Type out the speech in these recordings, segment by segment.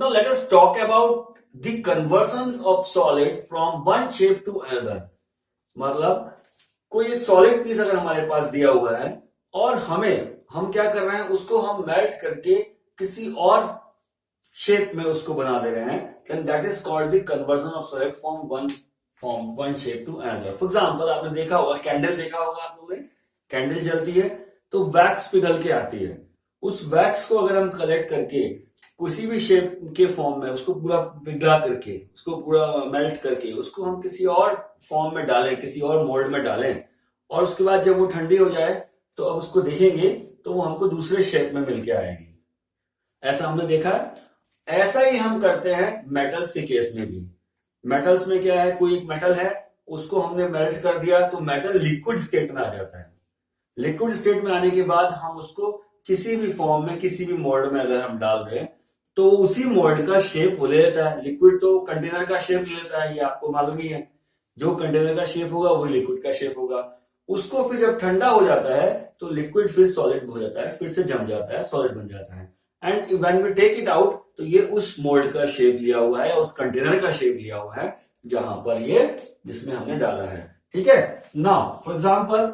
now let us talk about the conversions of solid from one shape to another. मतलब कोई एक solid piece अगर हमारे पास दिया हुआ है और हम क्या कर रहे हैं, उसको हम मेल्ट करके किसी और शेप में उसको बना दे रहे हैं, then that is called the conversion of solid from one shape to another. For example, आपने देखा होगा, कैंडल देखा होगा आप लोगों ने, कैंडल जलती है तो वैक्स पिघल के आती है। उस वैक्स को अगर हम कलेक्ट करके किसी भी शेप के फॉर्म में उसको पूरा पिघला करके, उसको पूरा मेल्ट करके, उसको हम किसी और फॉर्म में डालें, किसी और मोल्ड में डालें, और उसके बाद जब वो ठंडी हो जाए तो अब उसको देखेंगे तो वो हमको दूसरे शेप में मिलके आएगी। ऐसा हमने देखा है। ऐसा ही हम करते हैं मेटल्स के केस में भी। मेटल्स में क्या है, कोई एक मेटल है, उसको हमने मेल्ट कर दिया तो मेटल लिक्विड स्टेट में आ जाता है। लिक्विड स्टेट में आने के बाद हम उसको किसी भी फॉर्म में, किसी भी मोल्ड में अगर हम डाल दें तो उसी मोल्ड का शेप वो ले लेता है। लिक्विड तो कंटेनर का शेप ले लेता है, ये आपको मालूम ही है। जो कंटेनर का शेप होगा वही लिक्विड का शेप होगा। उसको फिर जब ठंडा हो जाता है तो लिक्विड फिर सॉलिड हो जाता है, फिर से जम जाता है, सॉलिड बन जाता है। And when we take it out तो ये उस मोल्ड का शेप लिया हुआ है, उस कंटेनर का शेप लिया हुआ है जहां पर ये, जिसमें हमने डाला है। ठीक है। नाउ फॉर एग्जांपल,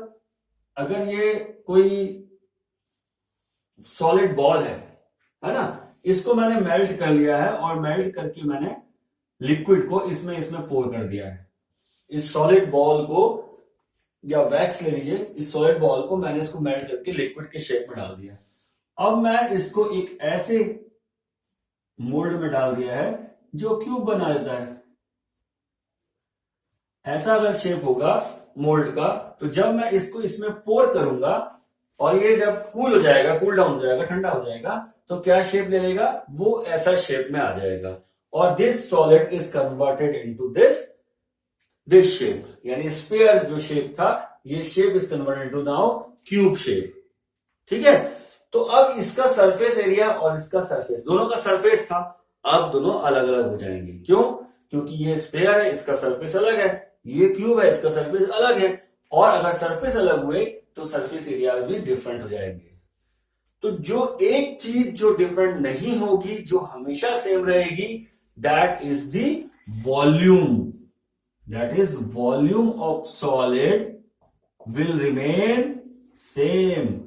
अगर ये कोई सॉलिड बॉल है ना, इसको मैंने मेल्ट कर लिया है और मेल्ट करके मैंने लिक्विड को इसमें पोर कर दिया है। इस सॉलिड बॉल को, या वैक्स ले लीजिए, इस सॉलिड बॉल को मैंने इसको मेल्ट करके लिक्विड के शेप में डाल दिया। अब मैं इसको एक ऐसे मोल्ड में डाल दिया है जो क्यूब बना देता है। ऐसा अगर शेप होगा मोल्ड का, तो जब मैं इसको इसमें पोर करूंगा और ये जब कूल हो जाएगा, कूल डाउन हो जाएगा, ठंडा हो जाएगा, तो क्या शेप ले लेगा, वो ऐसा शेप में आ जाएगा। और this solid is converted into this shape, यानी स्फीयर जो शेप था, ये shape is converted into now cube shape. ठीक है। तो अब इसका सरफेस एरिया और इसका सरफेस, दोनों का सरफेस था, अब दोनों अलग अलग हो जाएंगे। क्यों? क्योंकि ये स्फीयर है, इसका सरफेस अलग है, ये क्यूब है, इसका सरफेस अलग है। और अगर सरफेस अलग हुए तो सरफेस एरिया भी डिफरेंट हो जाएंगे। तो जो एक चीज जो डिफरेंट नहीं होगी, जो हमेशा सेम रहेगी, that is the volume. That is volume of solid will remain same.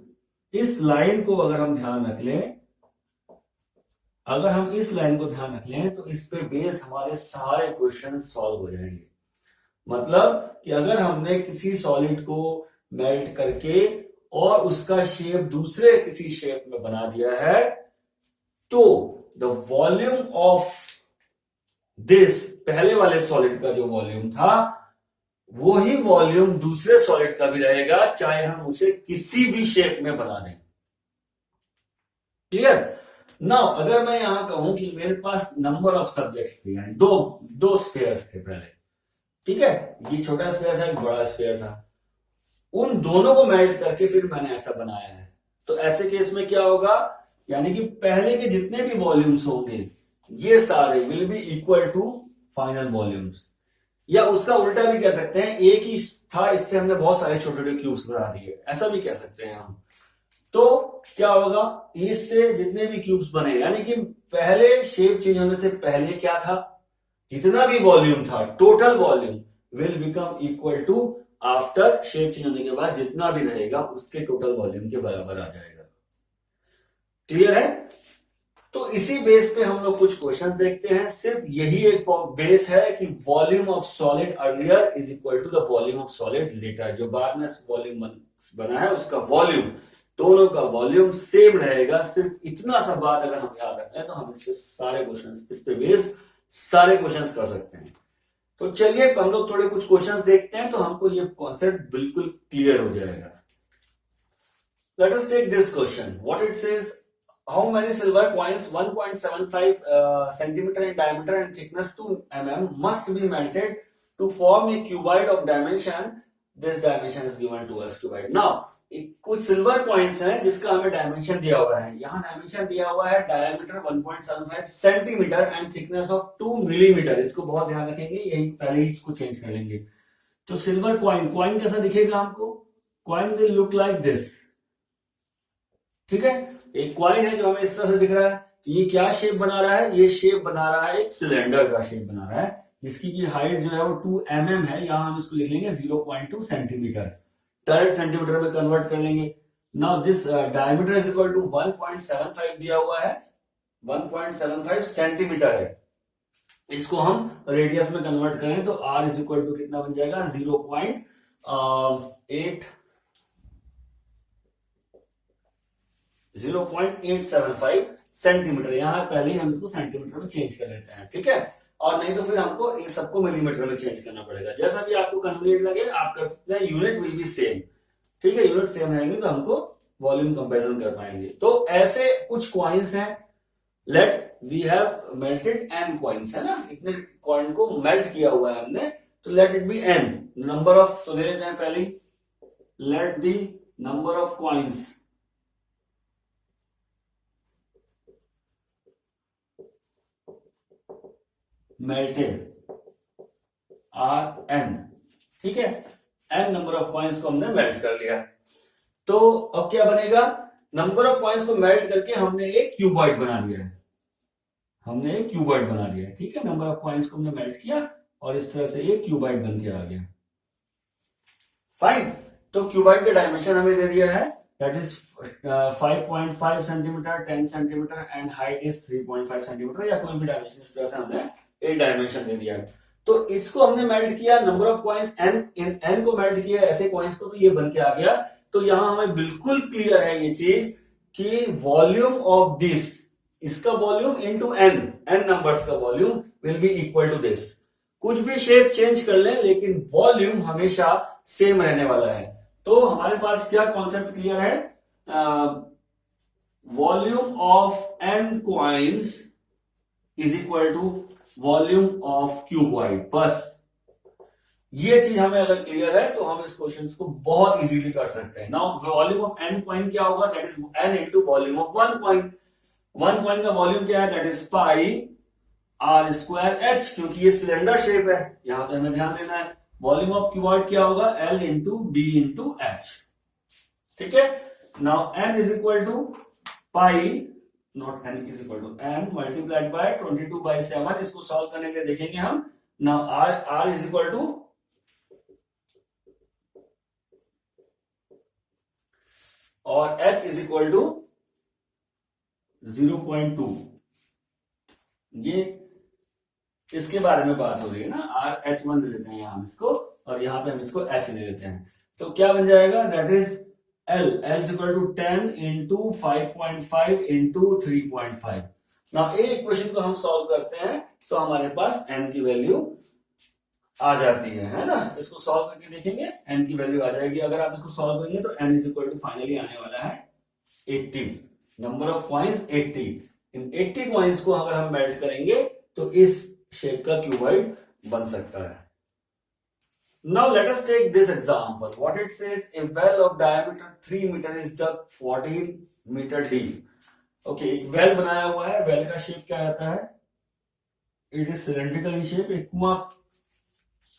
इस लाइन को अगर हम ध्यान रख लें, अगर हम इस लाइन को ध्यान रख लें तो इस पे बेस्ड हमारे सारे क्वेश्चन सॉल्व हो जाएंगे। मतलब कि अगर हमने किसी सॉलिड को मेल्ट करके और उसका शेप दूसरे किसी शेप में बना दिया है, तो द वॉल्यूम ऑफ दिस, पहले वाले सॉलिड का जो वॉल्यूम था, वो ही वॉल्यूम दूसरे सॉलिड का भी रहेगा, चाहे हम उसे किसी भी शेप में बना दें। क्लियर? नाउ अगर मैं यहां कहूं कि मेरे पास नंबर ऑफ सब्जेक्ट्स थे, यानी दो स्फीयर्स थे पहले, ठीक है, ये छोटा स्फीयर था, एक बड़ा स्फीयर था, उन दोनों को मेल्ट करके फिर मैंने ऐसा बनाया है, तो ऐसे केस में क्या होगा, यानी कि पहले के जितने भी वॉल्यूम्स होंगे ये सारे will be equal to final volumes. या उसका उल्टा भी कह सकते हैं, एक ही था, इससे हमने बहुत सारे छोटे छोटे क्यूब्स बना दिए, ऐसा भी कह सकते हैं हम। तो क्या होगा, इससे जितने भी क्यूब्स बने, यानी कि पहले शेप चेंज होने से पहले क्या था, जितना भी वॉल्यूम था, total volume will become equal to after shape change होने के बाद जितना भी रहेगा उसके टोटल वॉल्यूम के बराबर आ जाएगा। क्लियर है? तो इसी बेस पे हम लोग कुछ क्वेश्चंस देखते हैं। सिर्फ यही एक बेस है कि volume of solid earlier is equal to the volume of solid later. जो बाद में वॉल्यूम बना है उसका वॉल्यूम, दोनों का वॉल्यूम सेम रहेगा। सिर्फ इतना सा बात अगर हम याद रखते हैं तो हम इससे सारे क्वेश्चंस, इस पे बेस्ड सारे क्वेश्चंस कर सकते हैं। तो चलिए हम लोग थोड़े कुछ क्वेश्चंस देखते हैं तो हमको ये कॉन्सेप्ट बिल्कुल क्लियर हो जाएगा। Let us take this question. What it says, how many silver coins 1.75 centimeter in diameter and thickness 2 mm must be melted to form a cuboid of dimension, this dimension is given to us cuboid. Now कुछ silver coins हैं जिसका हमें dimension दिया हुआ है। यहां dimension दिया हुआ है diameter 1.75 centimetre and thickness of 2 millimetre. इसको बहुत ध्यान रखेंगे, यही पहले ही इसको चेंज कर लेंगे। तो सिल्वर कॉइन कैसा दिखेगा हमको, coin will look like this. ठीक है, एक कॉइन है जो हमें इस तरह से दिख रहा है, ये क्या शेप बना रहा है? ये शेप बना रहा है, एक सिलेंडर का शेप बना रहा है, जिसकी की हाइट जो है वो 2 mm है। यहां हम इसको लिख लेंगे 0.2 सेंटीमीटर, डायरेक्ट सेंटीमीटर में कन्वर्ट कर लेंगे। Now this diameter is equal to 1.75 दिया हुआ है, 1.75 सेंटीमीटर है। इसको हम रेडियस में कन्वर्ट करें तो r इज इक्वल टू कितना बन जाएगा? 0.875 सेंटीमीटर। यहाँ पहले ही हम इसको सेंटीमीटर में चेंज कर लेते हैं, ठीक है। और नहीं तो फिर हमको इन सबको मिलीमीटर में चेंज करना पड़ेगा। जैसा भी आपको कन्वीनियंट लगे आप कर सकते हैं। यूनिट विल बी सेम, ठीक है। यूनिट सेम रहेंगे तो हमको वॉल्यूम कंपैरिजन कर पाएंगे। तो ऐसे कुछ कॉइन्स हैं। Let we have melted n coins, है ना, इतने कॉइन को मेल्ट किया हुआ है हमने, तो let it be n number of. तो ले लेते हैं पहले, let the number of coins melted are n, ठीक है। n नंबर ऑफ कॉइन्स को हमने मेल्ट कर लिया। तो अब क्या बनेगा? नंबर ऑफ कॉइन्स को मेल्ट करके हमने एक क्यूबॉइड बना लिया है, हमने एक क्यूबॉइड बना लिया है, ठीक है। नंबर ऑफ कॉइन्स को हमने मेल्ट किया और इस तरह से ये क्यूबॉइड बन के आ गया। फाइन। तो क्यूबॉइड का डायमेंशन हमें दे दिया है, that is 5.5 centimetre, 10 centimetre and height is 3.5 centimetre, या कोई भी डायमेंशन इस तरह से हमने एक डायमेंशन दे दिया। तो इसको हमने मेल्ट किया, नंबर ऑफ कॉइन्स n को मेल्ट किया, ऐसे कॉइन्स को, तो ये बन के आ गया। तो यहां हमें बिल्कुल क्लियर है ये चीज कि वॉल्यूम ऑफ दिस, इसका वॉल्यूम इनटू n नंबर्स का volume will be equal to this. कुछ भी शेप चेंज कर लें लेकिन वॉल्यूम हमेशा सेम रहने वाला है। तो हमारे पास क्या कॉन्सेप्ट क्लियर है? Volume of n coins is equal to volume of cuboid. बस ये चीज हमें अगर क्लियर है तो हम इस क्वेश्चन को बहुत इजीली कर सकते हैं। Now volume of n coin क्या होगा? That is n into volume of one coin. One coin का वॉल्यूम क्या है? That is pi r square h, क्योंकि ये सिलेंडर शेप है, यहां पे हमें ध्यान देना है। वॉल्यूम ऑफ क्यूबॉइड क्या होगा? l into b into h, ठीक है। Now n is equal to pi, not n is equal to n multiplied by 22/7। इसको सॉल्व करने के लिए देखेंगे हम। Now r is equal to, और h इज इक्वल टू 0.2। ये इसके बारे में बात हो रही है ना, RH1 ले लेते हैं यहां हम इसको, और यहां पे हम इसको h ले लेते हैं। तो क्या बन जाएगा? That is L is equal to 10 into 5.5 into 3.5। Now एक इक्वेशन को हम सॉल्व करते हैं तो हमारे पास n की वैल्यू आ जाती है ना। इसको सॉल्व करके देखेंगे, n की वैल्यू आ जाएगी। अगर आप इसको सॉल्व करेंगे तो n is equal to finally आने वाला है 80। Number of coins 80। इन 80 कॉइन्स को अगर हम मेल्ट करेंगे तो इस शेप का क्यूबॉइड बन सकता है। Now let us take this example. What it says, a well of diameter 3 meter is dug 14 meter deep. Okay, एक वेल बनाया हुआ है। वेल का शेप क्या रहता है? It is cylindrical in shape. एक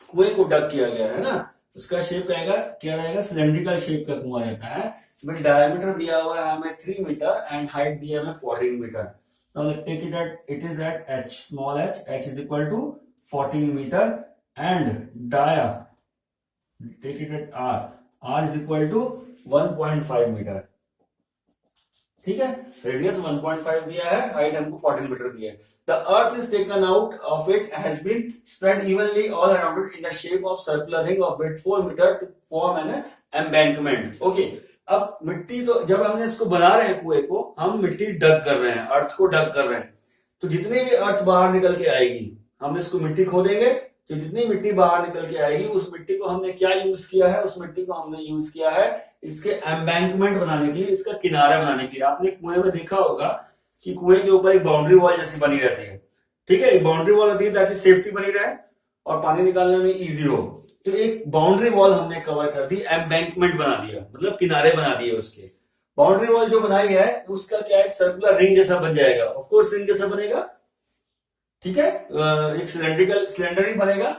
कुएं को डग किया गया है ना, उसका शेप क्या रहेगा? सिलेंड्रिकल शेप का कुआं रहता है। इसमें डायमीटर दिया हुआ है हमें 3 मीटर एंड हाइट दिया है हमें 14 metre. Now let's take it at, it is at h, small h is equal to 14 meter, and dia, take it at r is equal to 1.5 metre, ठीक है। रेडियस 1.5 दिया है, हाइट हमको 14 metre दिया है। The earth is taken out of it has been spread evenly all around it in the shape of circular ring of width 4 metre to form an embankment. Okay, अब मिट्टी, तो जब हमने इसको बना रहे हैं कुएं को, हम मिट्टी डग कर रहे हैं, अर्थ को डग कर रहे हैं, तो जितनी भी अर्थ बाहर निकल के आएगी, हम इसको मिट्टी खोदेंगे तो जितनी मिट्टी बाहर निकल के आएगी, उस मिट्टी को हमने क्या यूज किया है? उस मिट्टी को हमने यूज किया है इसके एम्बैंकमेंट बनाने के लिए, इसका किनारा बनाने के लिए। आपने कुएं में देखा होगा कि कुएं के ऊपर एक बाउंड्री वॉल जैसी बनी रहती है, ठीक है। एक बाउंड्री वॉल होती है ताकि सेफ्टी बनी रहे और पानी निकालने में इजी हो। तो एक बाउंड्री वॉल हमने कवर कर दी, एम्बैंकमेंट बना दिया, मतलब किनारे बना दिए उसके। बाउंड्री वॉल जो बनाई है उसका क्या, एक सर्कुलर रिंग जैसा बन जाएगा। ऑफ कोर्स रिंग जैसा बनेगा, ठीक है, एक सिलेंडर ही बनेगा।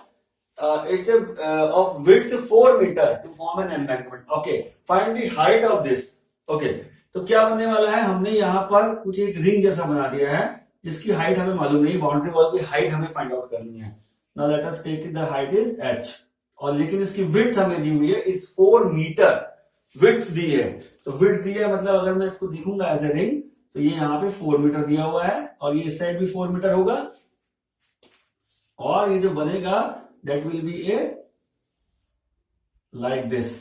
Its of width 4 metre to form an embankment. Okay, find the height of this. Okay, तो क्या बनने वाला है, हमने यहाँ पर कुछ एक रिंग जैसा बना दिया है जिसकी हाइट हमें मालूम नहीं, बाउंड्री वॉल की हाइट हमें फाइंड आउट करनी है। Now let us take the height is h, और लेकिन इसकी विड्थ हमें दी हुई है इस 4 मीटर विड्थ दी है। तो विड्थ दी है मतलब अगर मैं इसको दिखूंगा एज ए रिंग तो ये यहाँ पे 4 मीटर दिया हुआ है और ये इस साइड भी 4 मीटर होगा और ये जो बनेगा that will B A like this,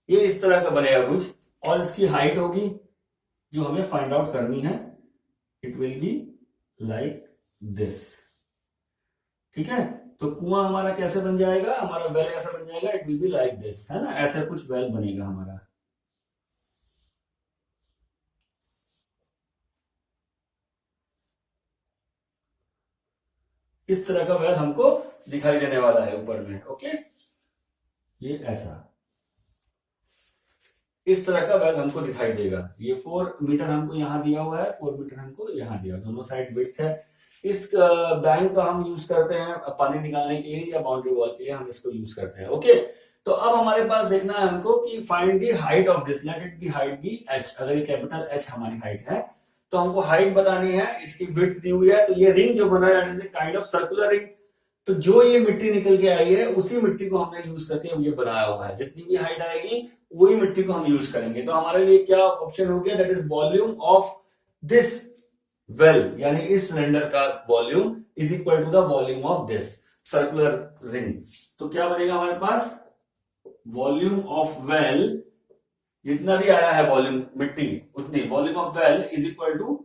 ये इस तरह का बनेगा कुछ, और इसकी हाइट होगी जो हमें फाइंड आउट करनी है, it will be like this. ठीक है, तो कुआं हमारा कैसे बन जाएगा, हमारा वेल कैसा बन जाएगा, it will be like this, है ना, ऐसा कुछ वेल बनेगा हमारा। इस तरह का वेल हमको दिखाई देने वाला है ऊपर में। ओके, ये ऐसा इस तरह का वेल हमको दिखाई देगा। ये 4 मीटर हमको यहाँ दिया हुआ है, 4 मीटर हमको यहाँ दिया, दोनों साइड विड्थ है। इस बैंक का हम यूज करते हैं पानी निकालने के लिए या बाउंड्री वॉल के लिए हम इसको यूज करते हैं। ओके, तो अब हमारे पास देखना है हमको कि find the height of this, let it the height be h। अगर ये कैपिटल H हमारी हाइट है तो हमको हाइट बतानी है, इसकी विड्थ दी हुई है। तो ये रिंग जो बना है it is a kind of circular ring. तो जो ये मिट्टी निकल के आई है उसी मिट्टी को हमने यूज करके ये बनाया हुआ है, जितनी भी हाइट आएगी वही मिट्टी को हम यूज करेंगे। तो हमारे लिए क्या ऑप्शन हो गया, that is volume of this well, यानी इस सिलेंडर का volume is equal to the volume of this circular ring. तो क्या बनेगा हमारे पास, वॉल्यूम ऑफ वेल, जितना भी आया है वॉल्यूम मिट्टी उतनी, volume of well is equal to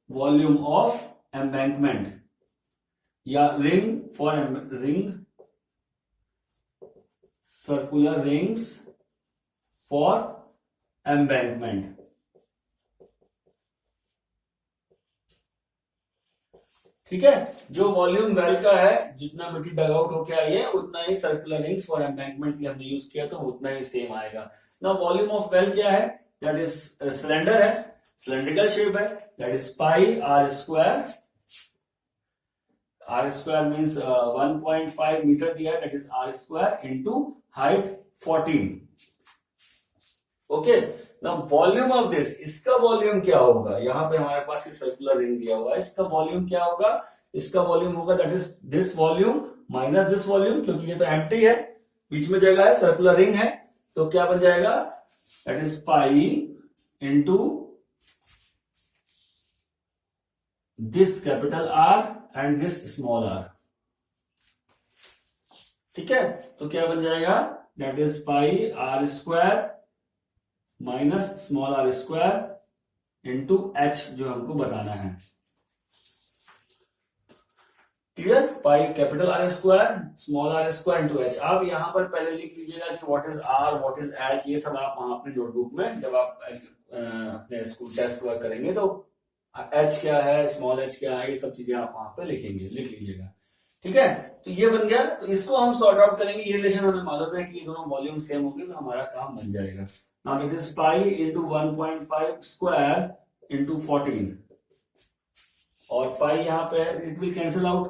volume of embankment या ring for ring, circular rings for embankment. ठीक है, जो वॉल्यूम वेल का है, जितना मिट्टी डग आउट होके आई है उतना ही सर्कुलर रिंग्स फॉर एम्बैंकमेंट के लिए हमने यूज किया तो उतना ही सेम आएगा। ना वॉल्यूम ऑफ वेल क्या है, दैट इज सिलेंडर है, सिलेंड्रिकल शेप है, that is pi are square. R square means 1.5 metre दिया है, that is R square into height 14। Okay, ना वॉल्यूम ऑफ दिस, इसका वॉल्यूम क्या होगा, यहां पे हमारे पास ये सर्कुलर रिंग दिया हुआ है, इसका वॉल्यूम क्या होगा, इसका वॉल्यूम होगा that is this volume minus this volume, क्योंकि ये तो एम्प्टी है, बीच में जगह है, सर्कुलर रिंग है। तो क्या बन जाएगा, that is pi into this capital R and this small R. ठीक है, तो क्या बन जाएगा, that is pi are square minus small R square into H जो हमको बताना है। Clear, pi capital R square small R square into H. आप यहां पर पहले लिख लीजिएगा कि what is R what is H, ये सब आप वहां अपने नोटबुक में जब आप अपने स्कूल टेस्ट वर्क करेंगे तो एच क्या है, स्मॉल एच क्या है, ये सब चीजें आप वहां पे लिखेंगे, लिख लीजिएगा। ठीक है, तो ये बन गया। तो इसको हम सॉर्ट आउट करेंगे, ये रिलेशन हमें मालूम है कि ये दोनों वॉल्यूम सेम होंगे तो हमारा काम बन जाएगा। Now it is pi into 1.5 square into 14 और पाई यहाँ पे इट विल कैंसिल आउट,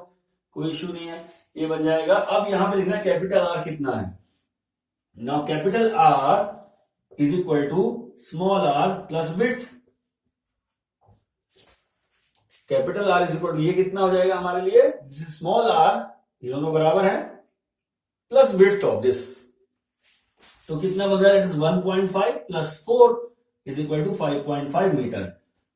कोई इश्यू नहीं है, ये बन जाएगा। अब यहां पे लिखना है कैपिटल आर कितना है। Now capital R is equal to small R plus width. Capital R is equal to, ये कितना हो जाएगा हमारे लिए, स्मॉल आर, ये दोनों बराबर है, प्लस विड्थ ऑफ दिस। तो कितना बन रहा है, it is 1.5 plus 4 is equal to 5.5 metre.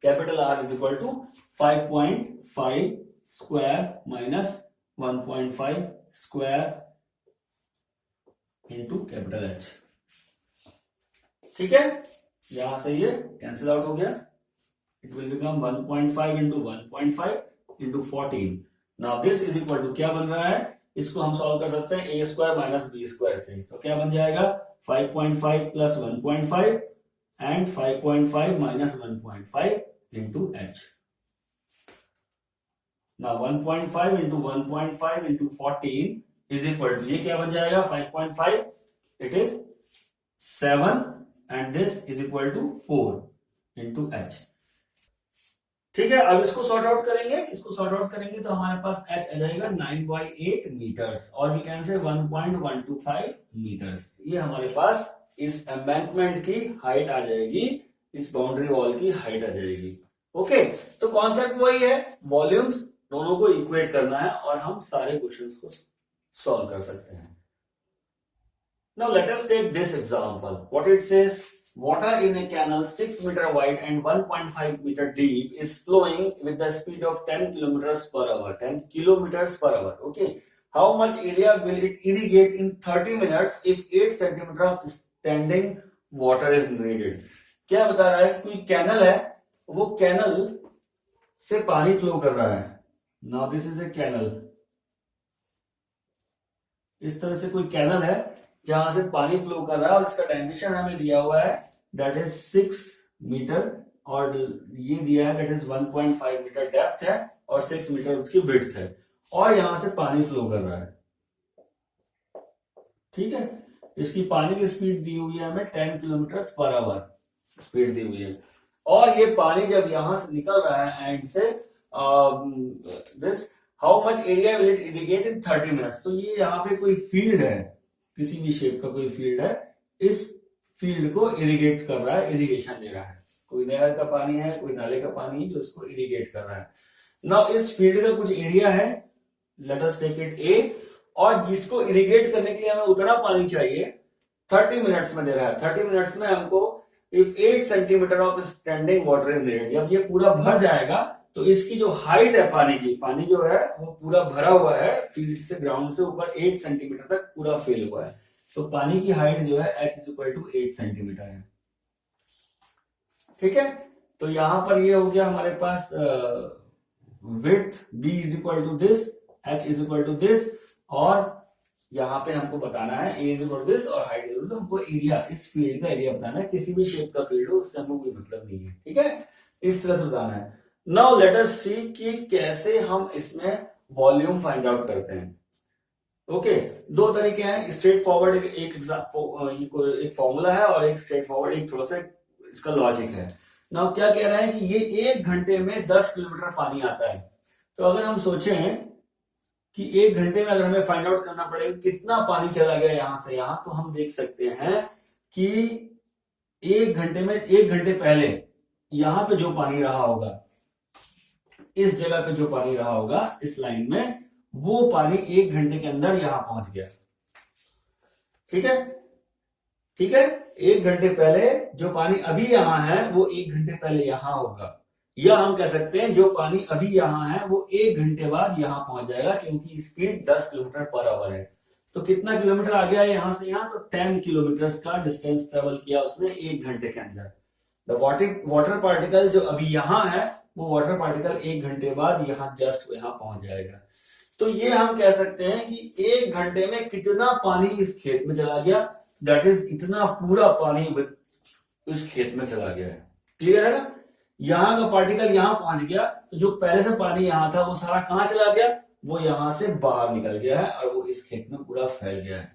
Capital R is equal to 5.5 square minus 1.5 square into capital H. ठीक है, यहां से ये कैंसिल आउट हो गया, it will become 1.5 into 1.5 into 14। Now this is equal to, क्या बन रहा है, इसको हम सॉल्व कर सकते हैं A square minus B square से। तो क्या बन जाएगा, 5.5 plus 1.5 and 5.5 minus 1.5 into H. ना 1.5 into 1.5 into 14 is equal to, ये क्या बन जाएगा, 5.5 it is 7 and this is equal to 4 into H. ठीक है, अब इसको सॉर्ट आउट करेंगे, इसको सॉर्ट आउट करेंगे तो हमारे पास h आ जाएगा 9/8 मीटर्स और वी कैन से 1.125 मीटर्स। ये हमारे पास इस एम्बैंकमेंट की हाइट आ जाएगी इस बाउंड्री वॉल की हाइट आ जाएगी। ओके, तो कॉन्सेप्ट वही है, वॉल्यूम्स दोनों को इक्वेट करना है और हम सारे क्वेश्चंस को सॉल्व कर सकते हैं। Now let us take this example. What it says, water in a canal 6 meter wide and 1.5 meter deep is flowing with the speed of 10 kilometers per hour. 10 kilometers per hour. Okay. How much area will it irrigate in 30 minutes if 8 centimeter of standing water is needed? क्या बता रहा है, कोई canal है, वो canal से पानी flow कर रहा है। Now this is a canal, इस तरह से कोई कैनल है जहां से पानी फ्लो कर रहा है और इसका डायमेंशन हमें दिया हुआ है दैट इज 6 मीटर और ये दिया है दैट इज 1.5 मीटर डेप्थ है और 6 मीटर उसकी विड्थ है और यहां से पानी फ्लो कर रहा है। ठीक है, इसकी पानी की स्पीड दी हुई है हमें 10 किलोमीटर पर आवर स्पीड दी हुई है और ये पानी जब यहां से निकल रहा है एंड से this how much area will it irrigate in 30 minutes. तो ये यहाँ पे कोई फील्ड है, किसी भी शेप का कोई फील्ड है, इस फील्ड को इरिगेट कर रहा है, इरिगेशन दे रहा है। कोई नहर का पानी है, कोई नाले का पानी है जो इसको इरिगेट कर रहा है। नाउ इस फील्ड का कुछ एरिया है, लेट अस टेक इट ए, और जिसको इरिगेट करने के लिए हमें उतना पानी चाहिए 30 मिनट्स में दे रहा है। 30 मिनट्स में हमको if 8 centimetre of standing water is needed, जब ये पूरा भर जाएगा तो इसकी जो हाइट है पानी की, पानी जो है वो पूरा भरा हुआ है फील्ड से ग्राउंड से ऊपर 8 सेंटीमीटर तक पूरा फेल हुआ है, तो पानी की हाइट जो है h is equal to 8 centimetre है। ठीक है, तो यहां पर ये हो गया हमारे पास width b is equal to this, h is equal to this, और यहां पे हमको बताना है a is equal to this और हाइट इज इक्वल टू, हमको एरिया, इस फील्ड का एरिया बताना है। किसी भी शेप का फील्ड हो उससे हमको कोई मतलब नहीं है। ठीक है, इस तरह से बताना है। नाउ लेट अस सी कि कैसे हम इसमें वॉल्यूम फाइंड आउट करते हैं। ओके, दो तरीके हैं, स्ट्रेट फॉरवर्ड एक फॉर्मूला है और एक स्ट्रेट फॉरवर्ड एक थोड़ा सा इसका लॉजिक है। नाउ क्या कह रहा है कि ये 1 घंटे में 10 किलोमीटर पानी आता है। तो अगर हम सोचें कि 1 घंटे में अगर हमें फाइंड आउट करना पड़ेगा कितना पानी चला गया यहां से यहां, तो हम देख सकते हैं कि 1 घंटे में 1 घंटे पहले यहां पे जो पानी रहा होगा, इस जगह पे जो पानी रहा होगा इस लाइन में, वो पानी 1 घंटे के अंदर यहां पहुंच गया। ठीक है, ठीक है, 1 घंटे पहले जो पानी अभी यहां है वो 1 घंटे पहले यहां होगा, या हम कह सकते हैं जो पानी अभी यहां है वो 1 घंटे बाद यहां पहुंच जाएगा, क्योंकि स्पीड 10 किलोमीटर पर आवर है। तो कितना किलोमीटर आ गया यहां से यहां, तो 10 किलोमीटर का डिस्टेंस ट्रेवल किया उसने 1 घंटे के अंदर। द वाटर पार्टिकल जो अभी यहां है वो वाटर पार्टिकल 1 घंटे बाद यहां जस्ट यहां पहुंच जाएगा। तो ये हम कह सकते हैं कि 1 घंटे में कितना पानी इस खेत में चला गया, दैट इज इतना पूरा पानी इस खेत में चला गया है। क्लियर है ना, यहां का पार्टिकल यहां पहुंच गया, तो जो पहले से पानी यहां था वो सारा कहां चला गया, वो यहां से बाहर निकल गया है और वो इस खेत में पूरा फैल गया है।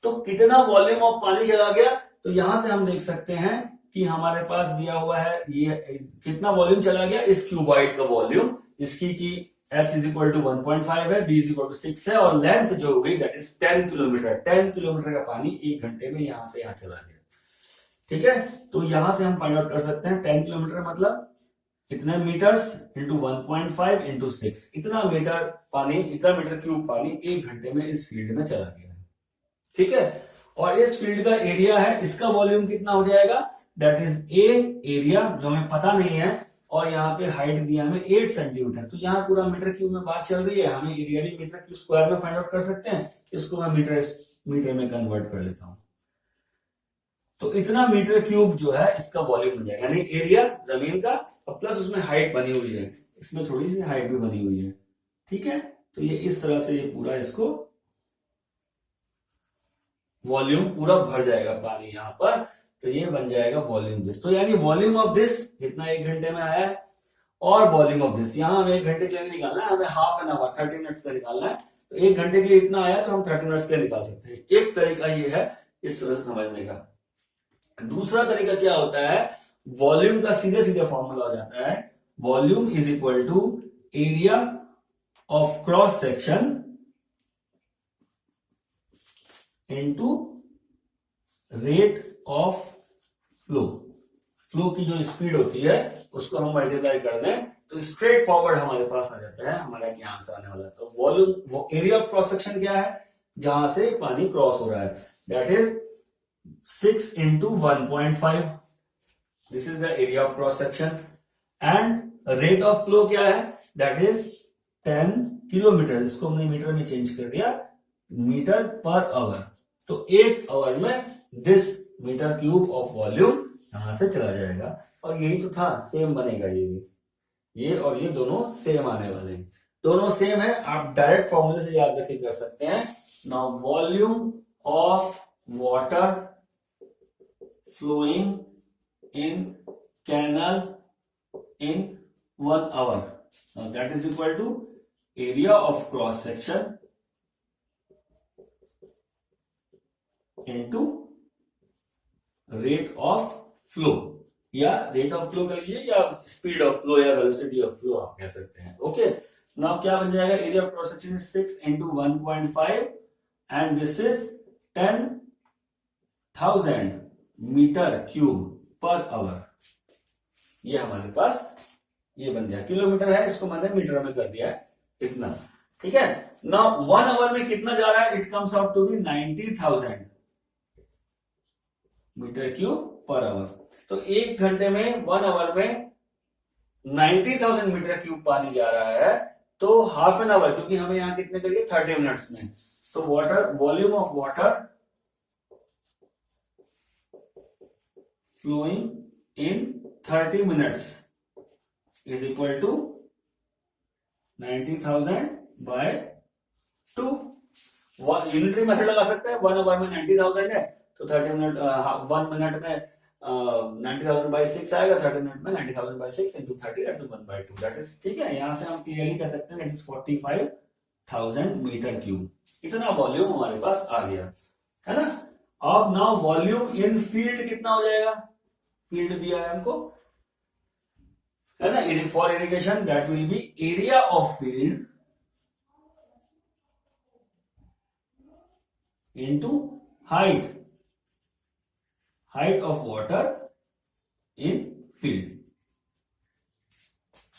तो कितना वॉल्यूम ऑफ पानी चला गया, तो यहां से हम देख सकते हैं कि हमारे पास दिया हुआ है ये कितना वॉल्यूम चला गया, इस क्यूबॉइड का वॉल्यूम, इसकी की h इज इक्वल टू 1.5 है, b इज इक्वल टू 6 है, और लेंथ जो हो गई दैट इज 10 किलोमीटर। 10 किलोमीटर का पानी 1 घंटे में यहां से यहां चला गया। ठीक है, तो यहां से हम फाइंड आउट कर सकते हैं 10 किलोमीटर मतलब इतने मीटर्स इंटू 1.5 इंटू 6, इतना मीटर पानी, इतना मीटर क्यूब पानी 1 घंटे में इस फील्ड में चला गया। ठीक है, और इस फील्ड का एरिया है, इसका वॉल्यूम कितना हो जाएगा, दैट इज ए एरिया जो हमें पता नहीं है, और यहाँ पे हाइट दिया हमें 8 सेंटीमीटर। तो यहाँ पूरा मीटर क्यूब में बात चल रही है, हमें एरिया भी मीटर क्यूब स्क्वायर में फाइंड आउट कर सकते हैं, इसको मैं मीटर में कन्वर्ट कर लेता हूं। तो इतना मीटर क्यूब जो है इसका वॉल्यूम हो जाएगा, यानी एरिया जमीन का, और प्लस उसमें हाइट बनी हुई है, इसमें थोड़ी सी हाइट भी बनी हुई है। ठीक है, तो ये इस तरह से ये पूरा इसको वॉल्यूम पूरा भर जाएगा पानी यहाँ पर, तो ये बन जाएगा वॉल्यूम दिस। तो यानी वॉल्यूम ऑफ दिस जितना 1 घंटे में आया है, और वॉल्यूम ऑफ दिस यहाँ हमें 1 घंटे के लिए निकालना है, हमें हाफ एन आवर 30 मिनट्स का निकालना है। तो 1 घंटे के लिए इतना आया तो हम 30 मिनट्स का निकाल सकते हैं। एक तरीका ये है इस तरह से समझने का। दूसरा तरीका क्या होता है, वॉल्यूम का सीधे सीधे फॉर्मूला हो जाता है, volume is equal to area of cross section into rate of flow. Flow की जो स्पीड होती है उसको हम मल्टीप्लाई कर दें तो स्ट्रेट फॉरवर्ड हमारे पास आ जाता है, हमारा क्या आंसर आने वाला है। तो वॉल्यूम, वो एरिया ऑफ क्रॉस सेक्शन क्या है जहां से पानी क्रॉस हो रहा है, that is 6 into 1.5, this is the area of cross section. And rate of flow क्या है, दैट इज 10 किलोमीटर, इसको हमने मीटर में चेंज कर दिया, मीटर पर आवर। तो 1 आवर में this metre cube of volume यहां से चला जाएगा। और यही तो था, सेम बनेगा ये भी, ये और ये दोनों सेम आने वाले हैं, दोनों सेम है, आप डायरेक्ट फॉर्मूले से याद रखे कर सकते हैं। Now volume of water flowing in canal in 1 hour, now that is equal to area of cross section into rate of flow, या rate of flow कर लीजिए या speed of flow या velocity of flow आप कह सकते हैं। Okay, now क्या बन जाएगा, area of cross section is 6 into 1.5 and this is 10,000 metre cube per hour. ये हमारे पास ये बन गया, किलोमीटर है, इसको मैंने मीटर में कर दिया है इतना, ठीक है। नाउ 1 आवर में कितना जा रहा है, it comes out to be 90,000 metre cube per hour. तो 1 घंटे में 1 आवर में 90,000 मीटर क्यूब पानी जा रहा है। तो हाफ एन आवर, क्योंकि हमें यहां कितने करिए 30 मिनट्स में, तो water, volume of water flowing in 30 minutes is equal to 90,000 by 2। Unitary method लगा सकते हैं, 1 आवर में 90,000 है तो 30 मिनट 1 मिनट में 90,000 by 6 आएगा, 30 मिनट में 90,000 by 6 into 30 that is 1 by 2, that is ठीक है। यहां से हम क्लियरली कह सकते हैं that is 45,000 मीटर क्यूब, इतना वॉल्यूम हमारे पास आ गया है ना। अब नाउ वॉल्यूम इन फील्ड कितना हो जाएगा, फील्ड दिया है हमको, है ना, for irrigation that will be area of field into height, height of water in field,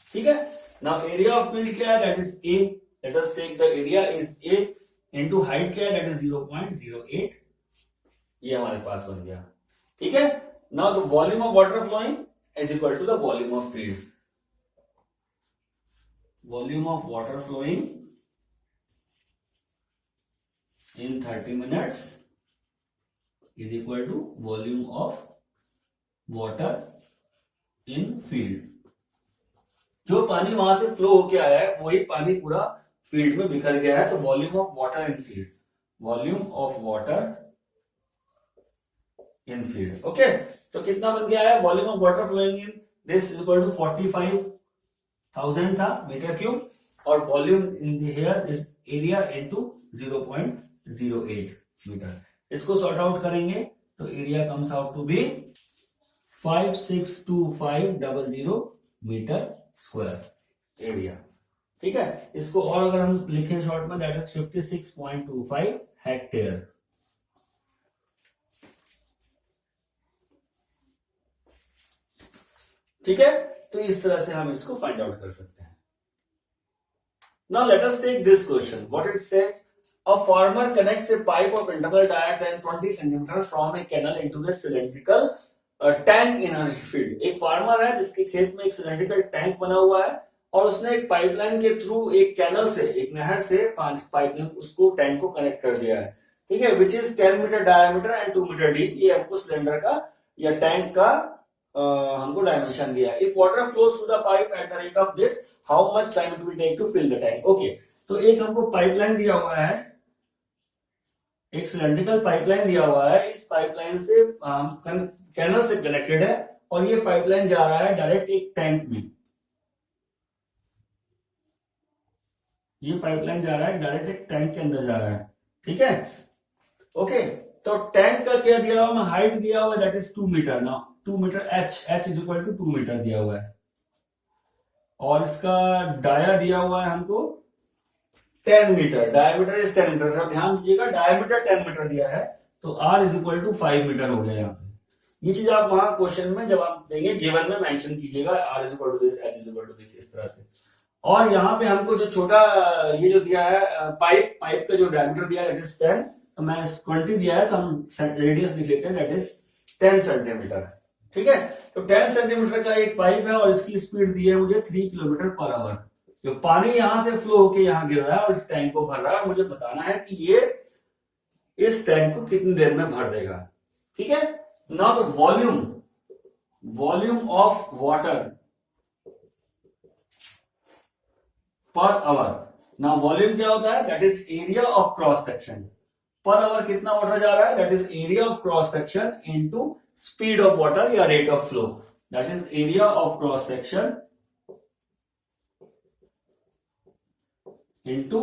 ठीक है। नाउ एरिया ऑफ फील्ड क्या है, that is A, let us take the area is A into height क्या है, that is 0.08, ये हमारे पास बन गया, ठीक है। Now the volume of water flowing is equal to the volume of field. Volume of water flowing in 30 minutes is equal to volume of water in field. जो पानी वहां से फ्लो होके आया है वही पानी पूरा फील्ड में बिखर गया है, तो volume of water in field, volume of water in field. Okay, तो कितना बन गया है, volume of water flowing in this is equal to 45,000 था मीटर क्यूब, और volume in here is area into 0.08 metre. इसको सॉर्ट आउट करेंगे तो area comes out to be 562500 metre square area, ठीक है। इसको और अगर हम लिखें शॉर्ट में, दैट इज 56.25 हेक्टेयर, ठीक है। तो इस तरह से हम इसको फाइंड आउट कर सकते हैं। Now let us take this question, what it says, a farmer connects a pipe of internal diameter 20 centimetre from a canal into the cylindrical tank in her field. एक फार्मर है जिसके खेत में एक cylindrical tank बना हुआ है और उसने एक पाइपलाइन के थ्रू एक कैनल से, एक नहर से पाइपलाइन उसको टैंक को कनेक्ट कर दिया है, ठीक है, which is 10 metre diameter and 2 metre deep. ये हमको सिलेंडर का या टैंक का हमको डायमेंशन दिया है। If water flows through the pipe at the rate of this, how much time it will take to fill the tank. Okay, तो एक हमको पाइपलाइन दिया हुआ है, एक सिलेंड्रिकल पाइपलाइन दिया हुआ है, इस पाइपलाइन से कैनल से कनेक्टेड है और ये पाइपलाइन जा रहा है डायरेक्ट एक टैंक में, ये पाइपलाइन जा रहा है डायरेक्ट एक टैंक के अंदर जा रहा है, ठीक है। ओके, तो टैंक का क्या दिया हुआ, हाइट दिया हुआ दैट इज 2 मीटर। ना 2 metre h is equal to 2 metre दिया हुआ है, और इसका डाया दिया हुआ है हमको 10 मीटर, डायमीटर इज 10 मीटर। ध्यान दीजिएगा डायमीटर 10 मीटर दिया है, तो r is equal to 5 metre हो गया यहाँ पे। ये चीज आप वहां क्वेश्चन में जब आप देंगे गिवन में मेंशन कीजिएगा, R is equal to this, H is equal to this, इस तरह से। और यहाँ पे हमको जो छोटा ये जो दिया है पाइप का जो डायमीटर दिया है दैट इज 10, तो मैं 20 दिया है तो हम रेडियस लिख लेते हैं दैट इज 10 सेंटीमीटर। ठीक है, तो 10 सेंटीमीटर का एक पाइप है और इसकी स्पीड दी है मुझे 3 किलोमीटर पर आवर। जो पानी यहां से फ्लो होके यहां गिर रहा है और इस टैंक को भर रहा है, मुझे बताना है कि ये इस टैंक को कितनी देर में भर देगा। ठीक है, ना तो volume of water per hour, ना वॉल्यूम क्या होता है that is area of cross section, per hour कितना वाटर जा रहा है that is area of cross section into speed of water या rate of flow, that is area of cross section into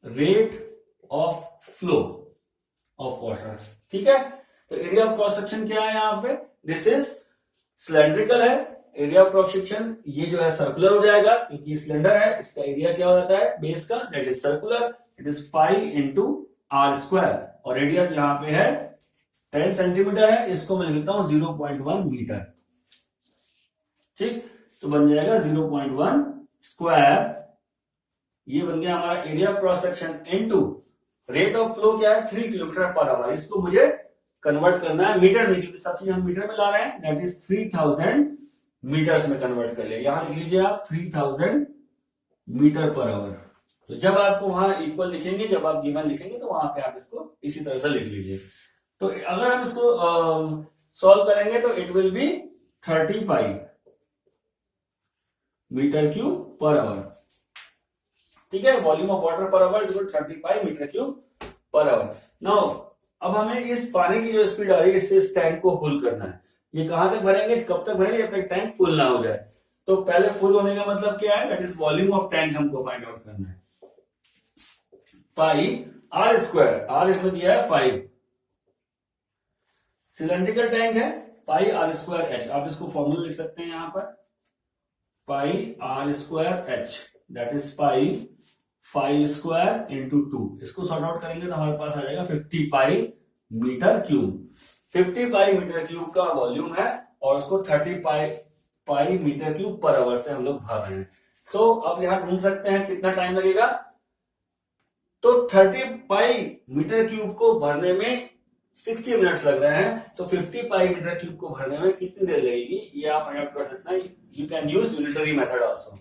rate of flow of water. ठीक है, तो area of cross section क्या है यहां पे, दिस इज सिलेंड्रिकल है, area of cross section ये जो है सर्कुलर हो जाएगा क्योंकि सिलेंडर है, इसका एरिया क्या हो जाता है बेस का that is circular, it is pi into R square, और रेडियस यहां पे है 10 सेंटीमीटर है, इसको मैं लिखता हूं 0.1 मीटर। ठीक, तो बन जाएगा 0.1 स्क्वायर, ये बन गया हमारा area of cross section into rate of flow क्या है 3 किलोमीटर पर आवर, इसको मुझे कन्वर्ट करना है मीटर में क्योंकि सब चीज हम मीटर में ला रहे हैं, दैट इज 3000 मीटर्स में कन्वर्ट कर ले, यहां लिख लीजिए आप 3000 मीटर पर आवर। तो जब आपको वहां इक्वल लिखेंगे, जब आप गिवन लिखेंगे तो वहां पे आप इसको इसी तरह से लिख लीजिए। तो अगर हम इसको सॉल्व करेंगे तो it will be 30 pi metre cube per hour. ठीक है, volume of water per hour is 30 pi metre cube per hour. Now अब हमें इस पानी की जो स्पीड आ रही है इससे इस टैंक को फुल करना है। ये कहां तक भरेंगे, कब तक भरेंगे, जब तक टैंक फुल ना हो जाए। तो पहले फुल होने का मतलब क्या है, that is volume of tank हमको फाइंड आउट करना है। पाई आर स्क्वायर, आर इसमें दिया है 5, सिलेंड्रिकल टैंक है, पाई आर स्क्वायर एच, आप इसको फॉर्मूला लिख सकते हैं यहां पर, pi are square h that is pi 5 square into 2, इसको सॉर्ट आउट करेंगे तो हमारे पास आ जाएगा 50 pi metre cube. 50 pi metre cube का वॉल्यूम है और उसको 30 pi metre cube per hour से हम लोग भर रहे हैं। तो अब यहां ढूंढ सकते हैं कितना टाइम लगेगा, तो 30 पाई मीटर क्यूब को भरने में 60 मिनट्स लग रहे हैं, तो 50 पाई मीटर क्यूब को भरने में कितनी देर लगेगी ये आप फाइंड आउट कर सकते हैं। You can use unitary method also,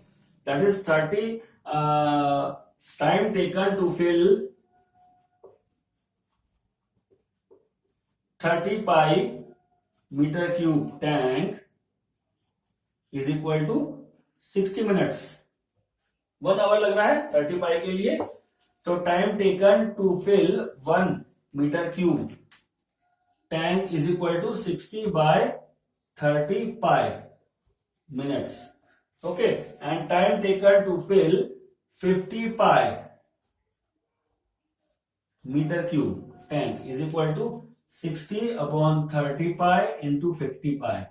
that is 30 time taken to fill 30 pi meter cube tank is equal to 60 minutes। 1 hour लग रहा है 30 पाई के लिए, तो time taken to fill 1 metre cube tank is equal to 60 by 30 pi minutes. Okay, and time taken to fill 50 pi metre cube tank is equal to 60 upon 30 pi into 50 pi.